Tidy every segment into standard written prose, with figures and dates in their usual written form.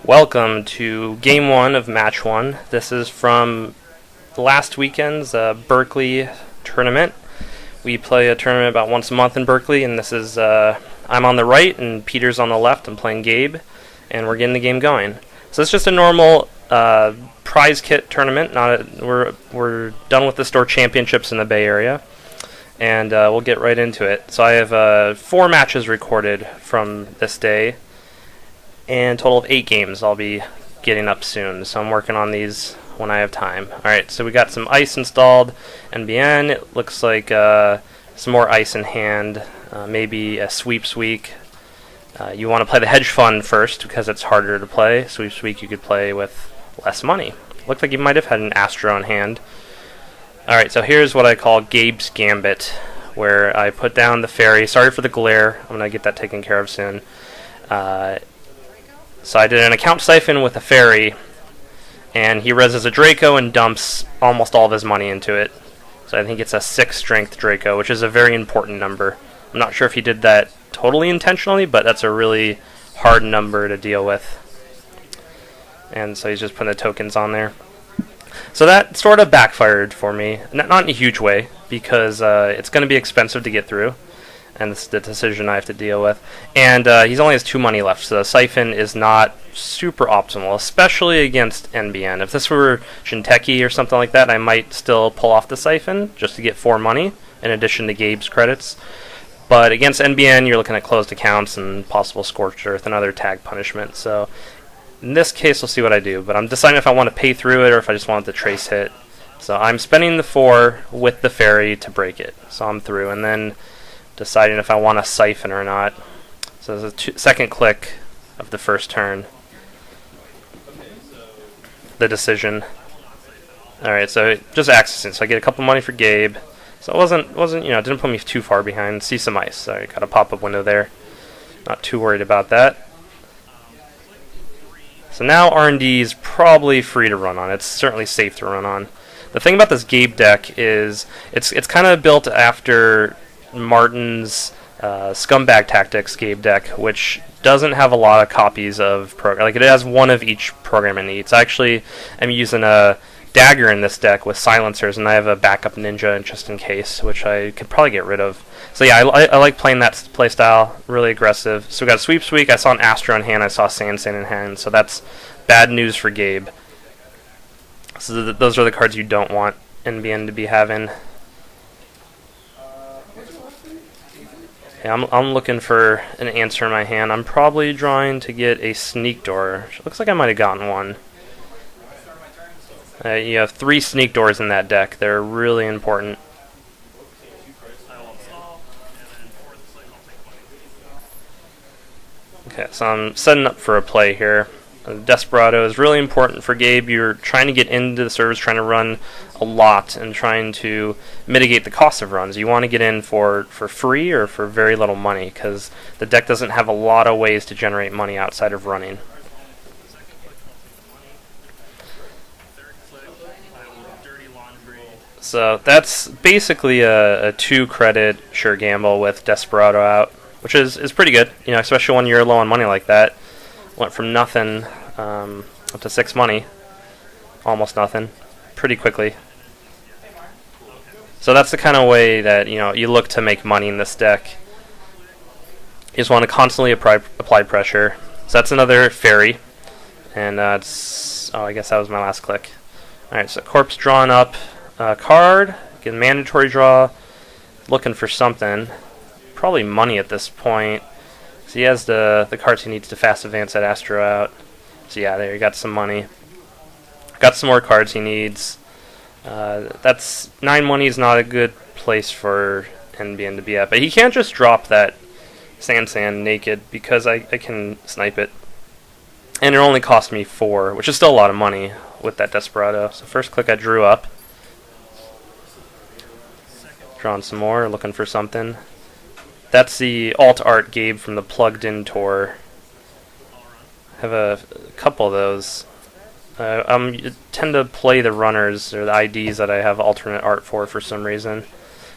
Welcome to Game 1 of Match 1. This is from last weekend's Berkeley tournament. We play a tournament about once a month in Berkeley, and this is, I'm on the right and Peter's on the left. I'm playing Gabe, and we're getting the game going. So it's just a normal prize kit tournament. We're done with the store championships in the Bay Area, and we'll get right into it. So I have 4 matches recorded from this day, and a total of 8 games I'll be getting up soon. So I'm working on these when I have time. Alright, so we got some ice installed. NBN, it looks like some more ice in hand. Maybe a sweeps week. You want to play the hedge fund first because it's harder to play. Sweeps week you could play with less money. Looks like you might have had an Astro in hand. Alright, so here's what I call Gabe's Gambit, where I put down the fairy. Sorry for the glare. I'm going to get that taken care of soon. So I did an account siphon with a fairy, and he reses a Draco and dumps almost all of his money into it. So I think it's a 6 strength Draco, which is a very important number. I'm not sure if he did that totally intentionally, but that's a really hard number to deal with. And so he's just putting the tokens on there. So that sort of backfired for me, not in a huge way, because it's going to be expensive to get through, and this is the decision I have to deal with. And he's only has 2 money left, so the siphon is not super optimal, especially against NBN. If this were Shinteki or something like that, I might still pull off the siphon just to get 4 money, in addition to Gabe's credits. But against NBN, you're looking at closed accounts and possible Scorched Earth and other tag punishment. So in this case, we'll see what I do. But I'm deciding if I want to pay through it or if I just want the trace hit. So I'm spending the 4 with the fairy to break it. So I'm through. And then deciding if I want to siphon or not. So there's a second click of the first turn. The decision. Alright, so just accessing. So I get a couple money for Gabe. So it wasn't didn't put me too far behind. See some ice. Sorry, got a pop-up window there. Not too worried about that. So now R&D is probably free to run on. It's certainly safe to run on. The thing about this Gabe deck is it's kind of built after Martin's Scumbag Tactics Gabe deck, which doesn't have a lot of copies of program. Like, it has 1 of each program it needs. I actually am using a Dagger in this deck with silencers, and I have a backup ninja just in case, which I could probably get rid of. So yeah, I like playing that playstyle, really aggressive. So we got a sweeps week. I saw an Astro in hand. I saw Sand in hand. So that's bad news for Gabe. So those are the cards you don't want NBN to be having. Yeah, I'm looking for an answer in my hand. I'm probably drawing to get a Sneak Door. Looks like I might have gotten one. You have 3 Sneak Doors in that deck. They're really important. Okay, so I'm setting up for a play here. Desperado is really important for Gabe. You're trying to get into the servers, trying to run a lot, and trying to mitigate the cost of runs. You want to get in for free or for very little money, because the deck doesn't have a lot of ways to generate money outside of running. So that's basically a 2 credit sure gamble with Desperado out, which is pretty good, especially when you're low on money like that. Went from nothing up to 6 money, almost nothing, pretty quickly. So that's the kind of way that you look to make money in this deck. You just want to constantly apply pressure. So that's another fairy, and I guess that was my last click. All right, so corpse drawn up. Card, get a mandatory draw, looking for something, probably money at this point. So he has the cards he needs to fast advance that Astro out. So yeah, there you got some money. Got some more cards he needs. That's 9 money is not a good place for NBN to be at, but he can't just drop that Sand naked because I can snipe it. And it only cost me 4, which is still a lot of money with that Desperado. So first click I drew up. Drawing some more, looking for something. That's the alt art Gabe from the Plugged In tour. I have a couple of those. I tend to play the runners or the IDs that I have alternate art for some reason.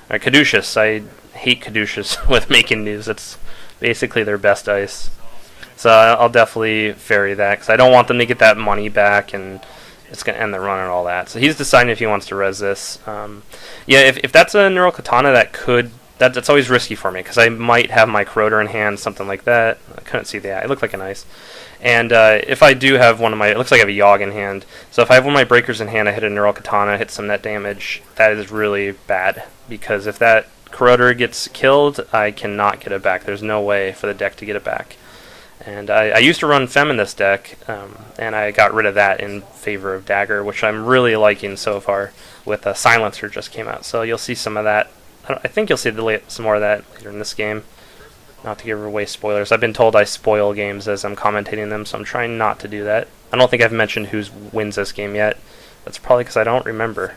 Caduceus, I hate Caduceus with making news. It's basically their best ice. So I'll definitely ferry that, because I don't want them to get that money back, and it's going to end the run and all that. So he's deciding if he wants to res this. Yeah, if that's a Neural Katana, that's always risky for me, because I might have my Corroder in hand, something like that. I couldn't see that. It looked like an ice. And if I do have one of my... It looks like I have a Yogg in hand. So if I have one of my breakers in hand, I hit a Neural Katana, hit some net damage, that is really bad. Because if that Corroder gets killed, I cannot get it back. There's no way for the deck to get it back. And I used to run Fem in this deck, and I got rid of that in favor of Dagger, which I'm really liking so far, with a Silencer just came out. So you'll see some of that. I think you'll see some more of that later in this game. Not to give away spoilers. I've been told I spoil games as I'm commentating them, so I'm trying not to do that. I don't think I've mentioned who wins this game yet. That's probably because I don't remember.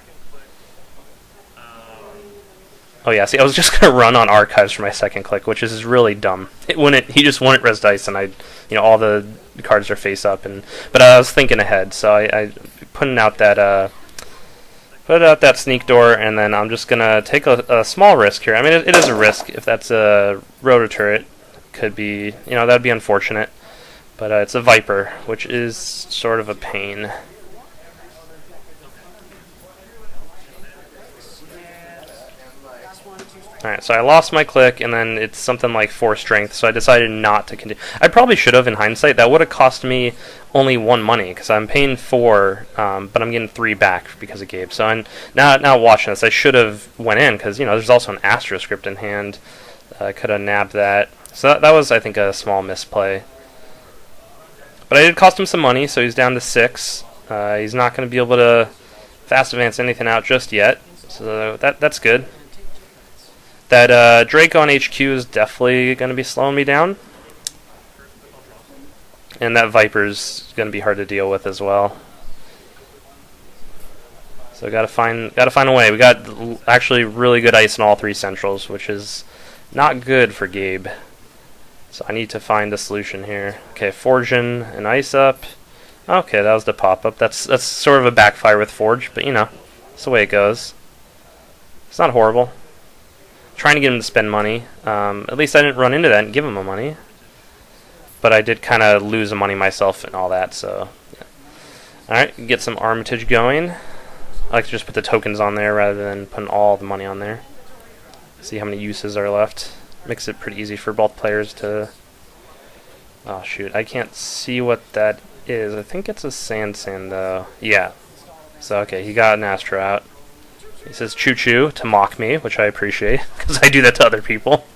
Oh yeah, see, I was just gonna run on archives for my second click, which is really dumb. He just wouldn't res dice, and all the cards are face up, but I was thinking ahead, so I putting out that sneak door, and then I'm just gonna take a small risk here. I mean, it is a risk if that's a rotor turret. Could be, that'd be unfortunate, but it's a Viper, which is sort of a pain. Alright, so I lost my click, and then it's something like 4 strength, so I decided not to continue. I probably should have in hindsight. That would have cost me only 1 money, because I'm paying 4, but I'm getting 3 back because of Gabe. So now watching this, I should have went in, because there's also an Astro Script in hand. I could have nabbed that. So that was, I think, a small misplay. But I did cost him some money, so he's down to 6. He's not going to be able to fast advance anything out just yet, so that's good. That Draco on HQ is definitely going to be slowing me down. And that Viper's going to be hard to deal with as well. So gotta find a way. We got actually really good ice in all 3 centrals, which is not good for Gabe. So I need to find a solution here. Okay, Forging and ice up. Okay, that was the pop-up. That's sort of a backfire with Forge, but that's the way it goes. It's not horrible. Trying to get him to spend money. At least I didn't run into that and give him the money. But I did kind of lose the money myself and all that, so... Yeah. Alright, get some Armitage going. I like to just put the tokens on there rather than putting all the money on there. See how many uses are left. Makes it pretty easy for both players to... Oh shoot, I can't see what that is. I think it's a Sand though. Yeah. So okay, he got an Astro out. He says choo-choo to mock me, which I appreciate, because I do that to other people.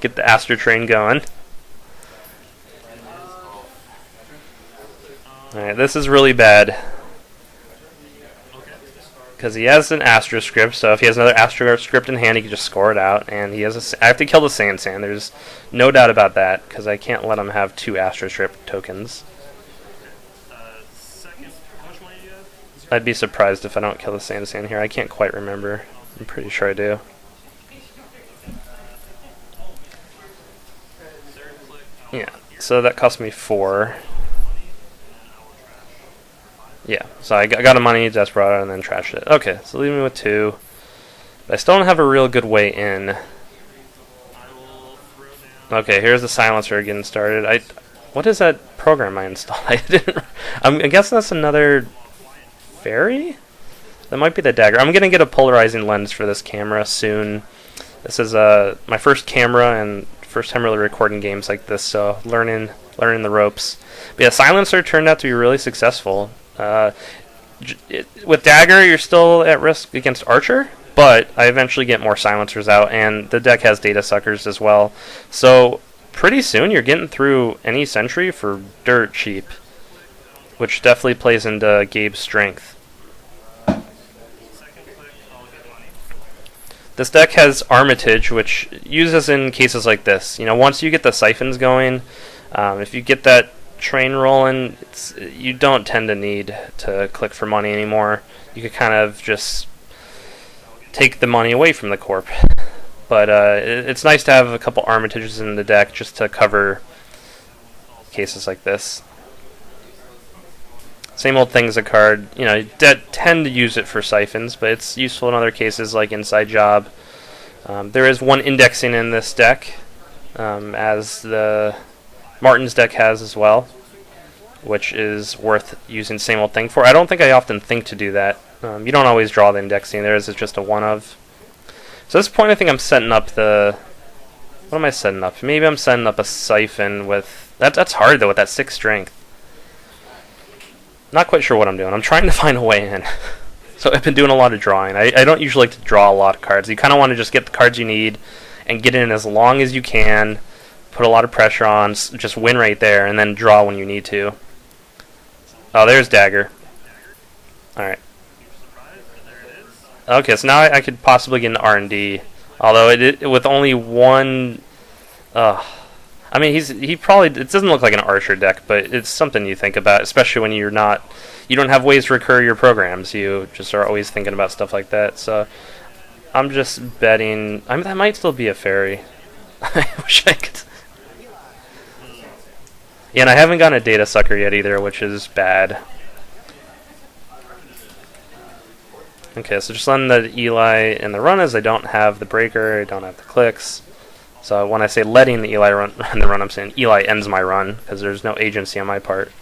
Get the Astro train going. Alright, this is really bad. Because he has an Astro Script, so if he has another Astro Script in hand, he can just score it out. And he has I have to kill the Sand. There's no doubt about that, because I can't let him have 2 Astro Script tokens. I'd be surprised if I don't kill the Sand here. I can't quite remember. I'm pretty sure I do. Yeah, so that cost me 4. Yeah, so I got a money, Desperado, and then trashed it. Okay, so leave me with 2. But I still don't have a real good way in. Okay, here's the Silencer getting started. What is that program I installed? I guess that's another... Fairy? That might be the Dagger. I'm going to get a polarizing lens for this camera soon. This is my first camera and first time really recording games like this, so learning the ropes. But yeah, Silencer turned out to be really successful. With Dagger, you're still at risk against Archer, but I eventually get more Silencers out, and the deck has Data Suckers as well. So pretty soon you're getting through any Sentry for dirt cheap, which definitely plays into Gabe's strength. This deck has Armitage, which uses in cases like this. Once you get the siphons going, if you get that train rolling, you don't tend to need to click for money anymore. You could kind of just take the money away from the corp. But it's nice to have a couple Armitages in the deck just to cover cases like this. Same old thing's a card. Tend to use it for siphons, but it's useful in other cases like Inside Job. There is 1 indexing in this deck, as the Martin's deck has as well, which is worth using the same old thing for. I don't think I often think to do that. You don't always draw the indexing. There is just a one of. So at this point, I think I'm setting up the... What am I setting up? Maybe I'm setting up a Siphon with... That's hard, though, with that 6 strength. Not quite sure what I'm doing. I'm trying to find a way in. So I've been doing a lot of drawing. I don't usually like to draw a lot of cards. You kind of want to just get the cards you need and get in as long as you can, put a lot of pressure on, just win right there, and then draw when you need to. Oh, there's Dagger. Alright. Okay, so now I could possibly get into R&D. Although with only one... I mean, he probably... It doesn't look like an Archer deck, but it's something you think about, especially when you're not... You don't have ways to recur your programs. You just are always thinking about stuff like that. So I'm just betting... I mean, that might still be a fairy. I wish I could... Yeah, and I haven't gotten a Data Sucker yet either, which is bad. Okay, so just letting the Eli in the run as I don't have the breaker, I don't have the clicks. So when I say letting the Eli run in the run, I'm saying Eli ends my run, because there's no agency on my part.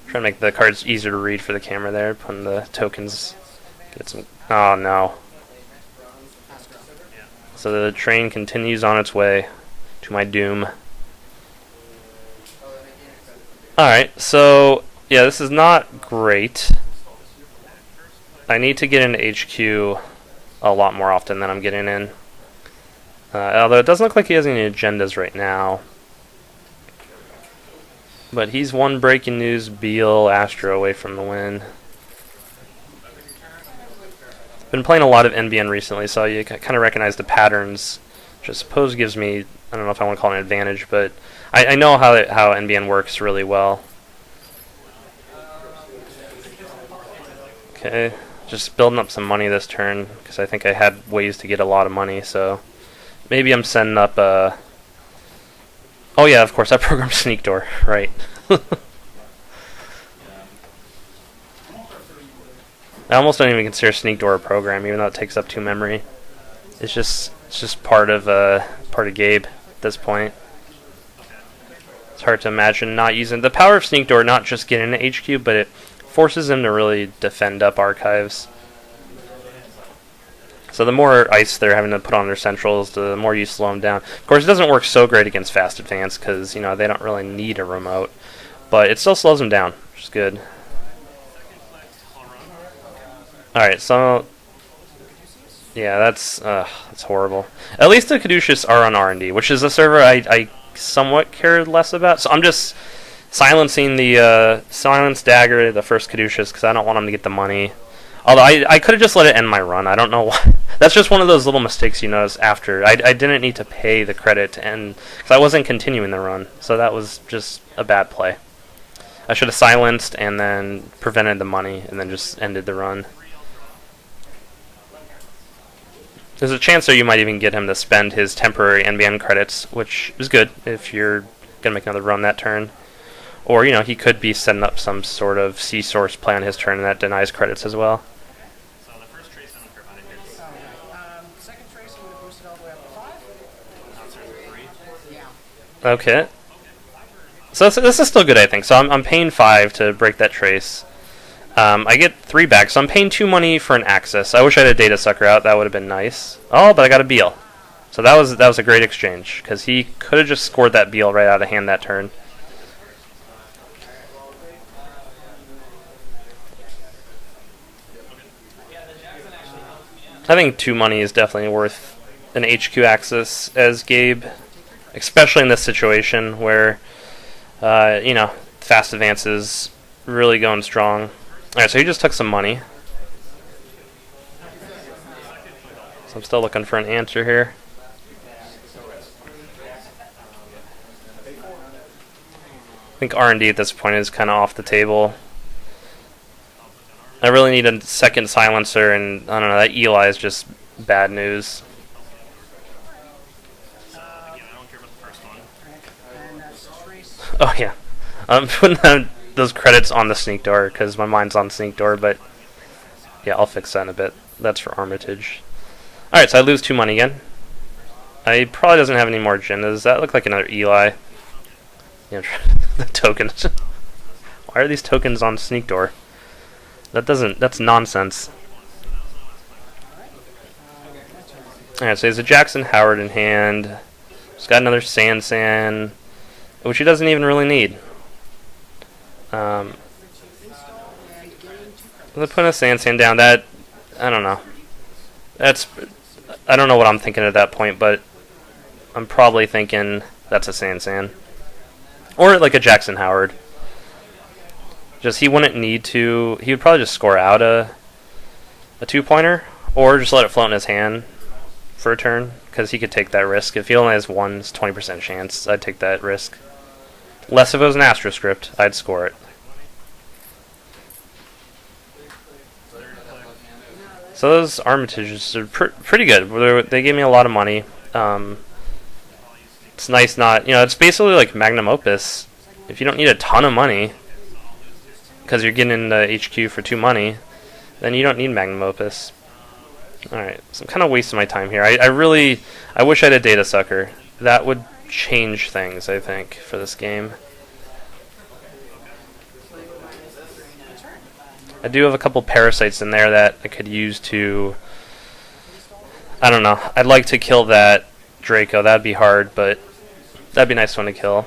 Trying to make the cards easier to read for the camera there, putting the tokens. Get some... Oh no. So the train continues on its way to my doom. Alright, so yeah, this is not great. I need to get into HQ a lot more often than I'm getting in. Although it doesn't look like he has any agendas right now. But he's one breaking news Beal Astro away from the win. Been playing a lot of NBN recently, so you kind of recognize the patterns, which I suppose gives me, I don't know if I want to call it an advantage, but I know how NBN works really well. Okay, just building up some money this turn, because I think I had ways to get a lot of money, so maybe I'm setting up a... Oh yeah, of course, I programmed Sneak Door, right. I almost don't even consider Sneak Door a program, even though it takes up 2 memory. It's just part of Gabe at this point. It's hard to imagine not using the power of Sneak Door, not just getting into HQ, but it forces him to really defend up archives. So the more ice they're having to put on their centrals, the more you slow them down. Of course, it doesn't work so great against Fast Advance because they don't really need a remote, but it still slows them down, which is good. All right, so yeah, that's horrible. At least the Caduceus are on R&D, which is a server I somewhat cared less about. So I'm just silencing the silence Dagger, the first Caduceus, because I don't want him to get the money. Although I could have just let it end my run. I don't know why. That's just one of those little mistakes you notice after. I didn't need to pay the credit to end, because I wasn't continuing the run. So that was just a bad play. I should have silenced and then prevented the money and then just ended the run. There's a chance there you might even get him to spend his temporary NBN credits, which is good if you're going to make another run that turn. Or, he could be setting up some sort of C-source play on his turn, and that denies credits as well. So the first trace, I don't care about it hits. Second trace, you would have boosted all the way up to 5. Yeah. Okay. So this is still good, I think. So I'm paying 5 to break that trace. I get 3 back, so I'm paying 2 money for an access. I wish I had a Data Sucker out. That would have been nice. Oh, but I got a Beal. So that was a great exchange, because he could have just scored that Beal right out of hand that turn. I think 2 money is definitely worth an HQ access as Gabe, especially in this situation where, Fast Advance is really going strong. Alright, so he just took some money. So I'm still looking for an answer here. I think R&D at this point is kind of off the table. I really need a second silencer, and I don't know, that Eli is just bad news. Oh yeah, I'm putting those credits on the Sneak Door because my mind's on Sneak Door, but yeah, I'll fix that in a bit. That's for Armitage. Alright, so I lose 2 money again. He probably doesn't have any more agendas. That looked like another Eli. You know, the tokens. Why are these tokens on Sneak Door? That's nonsense. Alright, so he has a Jackson Howard in hand. He's got another San, which he doesn't even really need. I'm gonna put a San down. That, I don't know. I don't know what I'm thinking at that point, but I'm probably thinking that's a San. Or like a Jackson Howard. Just he wouldn't need to. He would probably just score out a 2-pointer, or just let it float in his hand for a turn, because he could take that risk. If he only has one 20% chance, I'd take that risk. Less if it was an Astro script, I'd score it. So those Armitages are pretty good. They gave me a lot of money. It's nice not, it's basically like Magnum Opus. If you don't need a ton of money, because you're getting the HQ for 2 money, then you don't need Magnum Opus. Alright, so I'm kind of wasting my time here. I wish I had a Data Sucker. That would change things, I think, for this game. I do have a couple Parasites in there that I could use to... I don't know. I'd like to kill that Draco. That'd be hard, but that'd be a nice one to kill.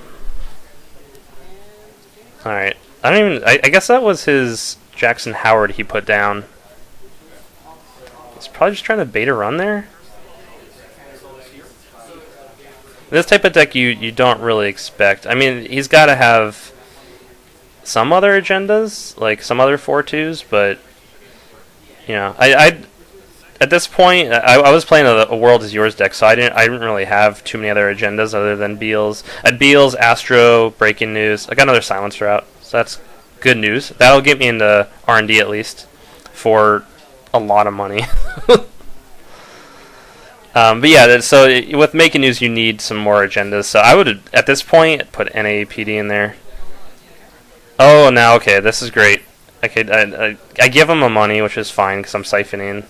Alright. I guess that was his Jackson Howard he put down. He's probably just trying to bait a run there. This type of deck you don't really expect. I mean, he's got to have some other agendas, like some other 4-2s, but I at this point I was playing a World Is Yours deck, so I didn't really have too many other agendas other than Beals. At Beals, Astro, Breaking News. I got another Silencer out, so that's good news. That'll get me into R&D at least for a lot of money. But yeah, so with Making News, you need some more agendas. So I would, at this point, put NAPD in there. Oh, now, okay, this is great. I give him a money, which is fine, because I'm siphoning.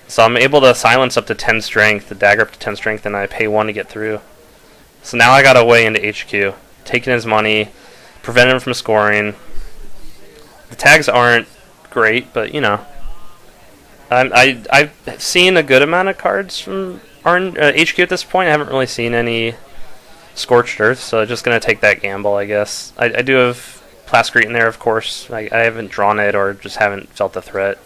So I'm able to silence up to 10 strength, the Dagger up to 10 strength, and I pay 1 to get through. So now I got a way into HQ. Taking his money, preventing him from scoring. The tags aren't great, but, I've seen a good amount of cards from HQ at this point. I haven't really seen any Scorched Earth, so I'm just going to take that gamble, I guess. I do have Plascrete in there, of course. I haven't drawn it or just haven't felt the threat.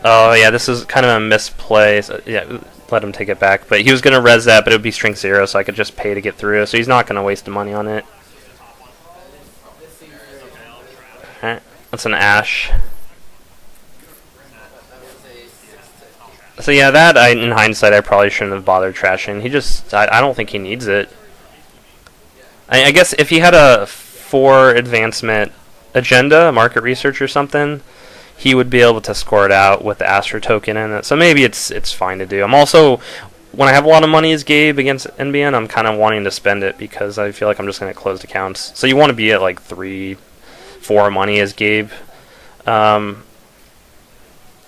Oh, yeah, this is kind of a misplay. So, yeah, let him take it back. But he was going to res that, but it would be strength 0, so I could just pay to get through. So he's not going to waste the money on it. Alright. That's an Ash. So yeah, that in hindsight I probably shouldn't have bothered trashing. I don't think he needs it. I guess if he had a 4 advancement agenda, market research or something, he would be able to score it out with the Astro token in it. So maybe it's fine to do. I'm also, when I have a lot of money as Gabe against NBN, I'm kind of wanting to spend it because I feel like I'm just going to close accounts. So you want to be at like 3-4 money as Gabe. That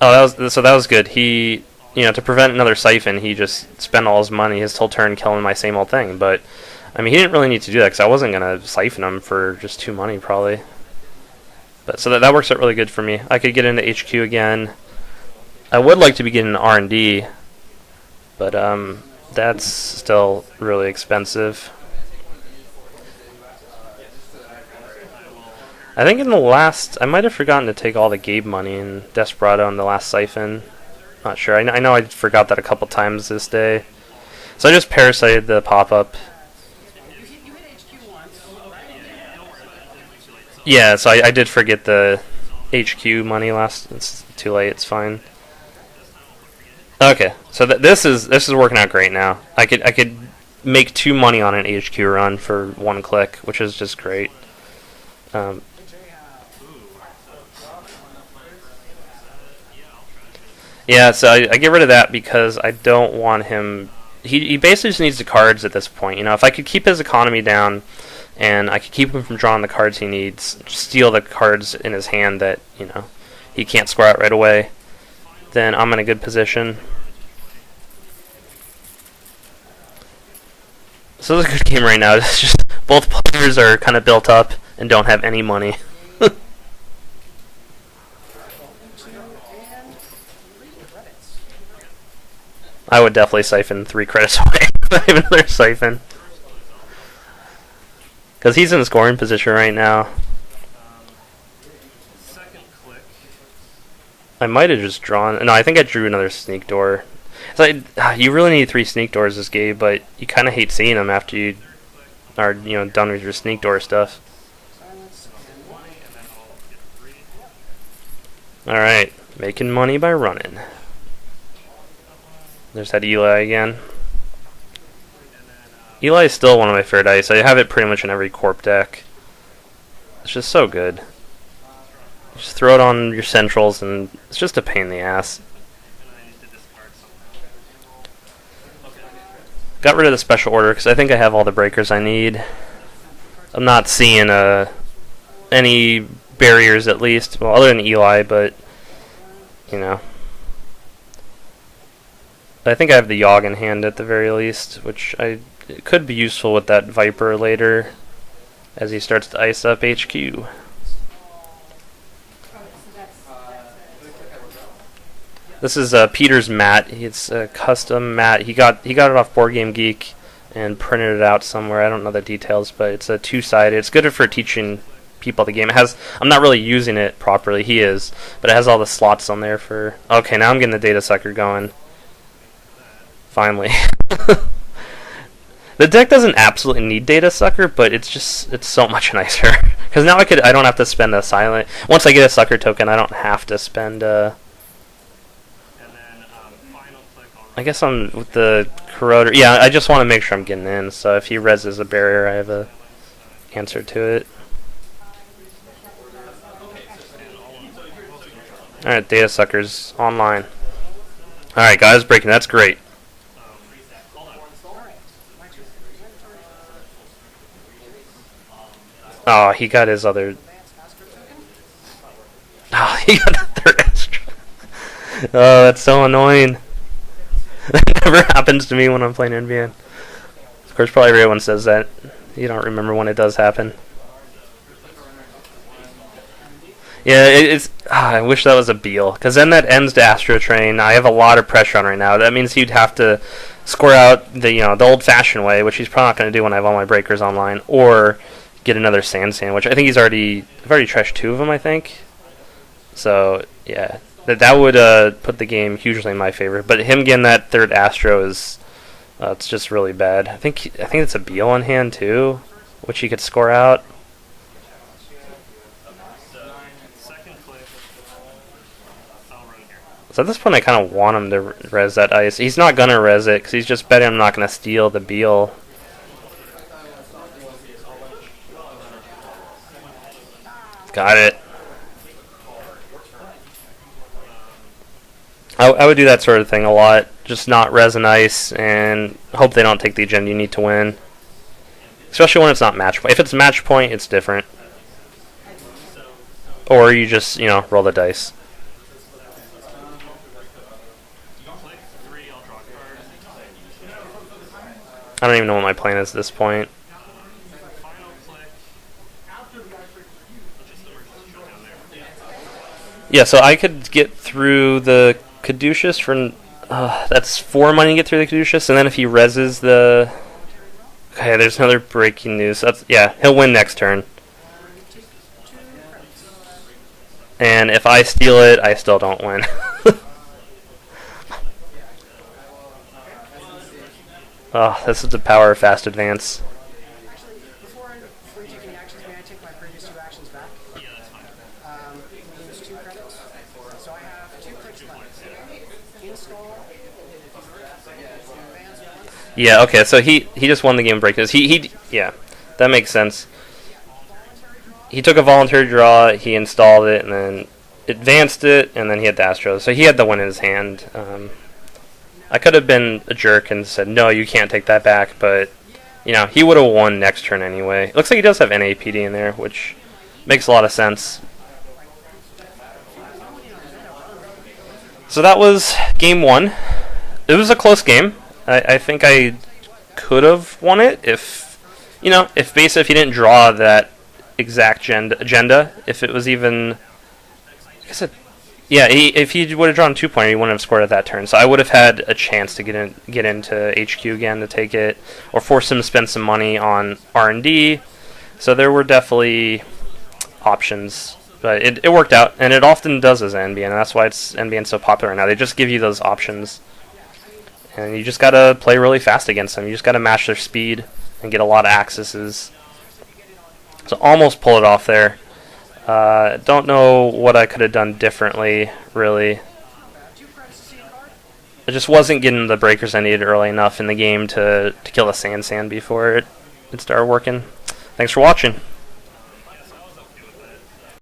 was good. He, to prevent another siphon, he just spent all his money his whole turn killing my same old thing. But I mean, he didn't really need to do that because I wasn't gonna siphon him for just 2 money probably. But so that works out really good for me. I could get into HQ again. I would like to be getting R&D, but that's still really expensive. I think in the last, I might have forgotten to take all the Gabe money in Desperado in the last siphon. Not sure. I know I forgot that a couple times this day. So I just parasited the pop-up. Yeah, so I did forget the HQ money last. It's too late. It's fine. Okay, so this is working out great now. I could make 2 money on an HQ run for 1 click, which is just great. Yeah, so I get rid of that because I don't want him... He basically just needs the cards at this point. If I could keep his economy down and I could keep him from drawing the cards he needs, steal the cards in his hand that, he can't score out right away, then I'm in a good position. So it's a good game right now. It's just both players are kind of built up and don't have any money. I would definitely siphon 3 credits away if I have another siphon. Because he's in scoring position right now. Second click. I might have just drawn... No, I think I drew another sneak door. So you really need 3 sneak doors this game, but you kind of hate seeing them after you are done with your sneak door stuff. Alright, making money by running. There's that Eli again. Eli is still one of my favorite dice. I have it pretty much in every corp deck. It's just so good. Just throw it on your centrals and it's just a pain in the ass. Got rid of the special order because I think I have all the breakers I need. I'm not seeing any barriers at least. Well, other than Eli, but I think I have the Yogg in hand at the very least, which it could be useful with that Viper later as he starts to ice up HQ. This is Peter's mat. It's a custom mat. He got it off Board Game Geek and printed it out somewhere. I don't know the details, but it's a 2-sided. It's good for teaching people the game. It has. I'm not really using it properly. He is, but it has all the slots on there for. Okay, now I'm getting the data sucker going. Finally. The deck doesn't absolutely need data sucker, but it's so much nicer because now I don't have to spend a silent. Once I get a sucker token, I don't have to spend I guess I'm with the corroder. Yeah, I just want to make sure I'm getting in. So if he reses a barrier, I have a answer to it. Alright, data suckers online. Alright guys, breaking, that's great. Oh, he got his other... Oh, he got the third extra. Oh, that's so annoying. That never happens to me when I'm playing NBN. Of course, probably everyone says that. You don't remember when it does happen. Yeah, it's. I wish that was a Beal, because then that ends the Astro Train. I have a lot of pressure on right now. That means he'd have to score out the old-fashioned way, which he's probably not going to do when I have all my breakers online, or get another Sand Sandwich. I think I've already trashed 2 of them, I think. So yeah, that would put the game hugely in my favor. But him getting that third Astro is it's just really bad. I think it's a Beal on hand too, which he could score out. So at this point, I kind of want him to res that ice. He's not gonna res it because he's just betting I'm not gonna steal the Beal. Got it. I would do that sort of thing a lot. Just not res an ice and hope they don't take the agenda you need to win. Especially when it's not match point. If it's match point, it's different. Or you just, roll the dice. I don't even know what my plan is at this point. Yeah, so I could get through the Caduceus for... that's 4 money to get through the Caduceus, and then if he reses the... Okay, there's another breaking news. Yeah, he'll win next turn. And if I steal it, I still don't win. Oh, this is the power of fast advance. Actually, before you take any actions, may I take my previous 2 actions back? Yeah, that's fine. Use 2 credits. So I have 2 clicks left. Install. Yeah, okay, so he just won the game breakers. Yeah, that makes sense. He took a voluntary draw, he installed it, and then advanced it, and then he had the Astro. So he had the win in his hand. I could have been a jerk and said, no, you can't take that back, but, he would have won next turn anyway. Looks like he does have NAPD in there, which makes a lot of sense. So that was game 1. It was a close game. I think I could have won it if, you know, if basically if he didn't draw that exact agenda, if it was even, I guess yeah, if he would have drawn 2-pointer, he wouldn't have scored at that turn. So I would have had a chance to get into HQ again to take it, or force him to spend some money on R&D. So there were definitely options, but it worked out, and it often does as NBN, and that's why NBN so popular now. They just give you those options, and you just gotta play really fast against them. You just gotta match their speed and get a lot of accesses. So almost pull it off there. Don't know what I could have done differently, really. I just wasn't getting the breakers I needed early enough in the game to kill the Sand before it started working. Thanks for watching.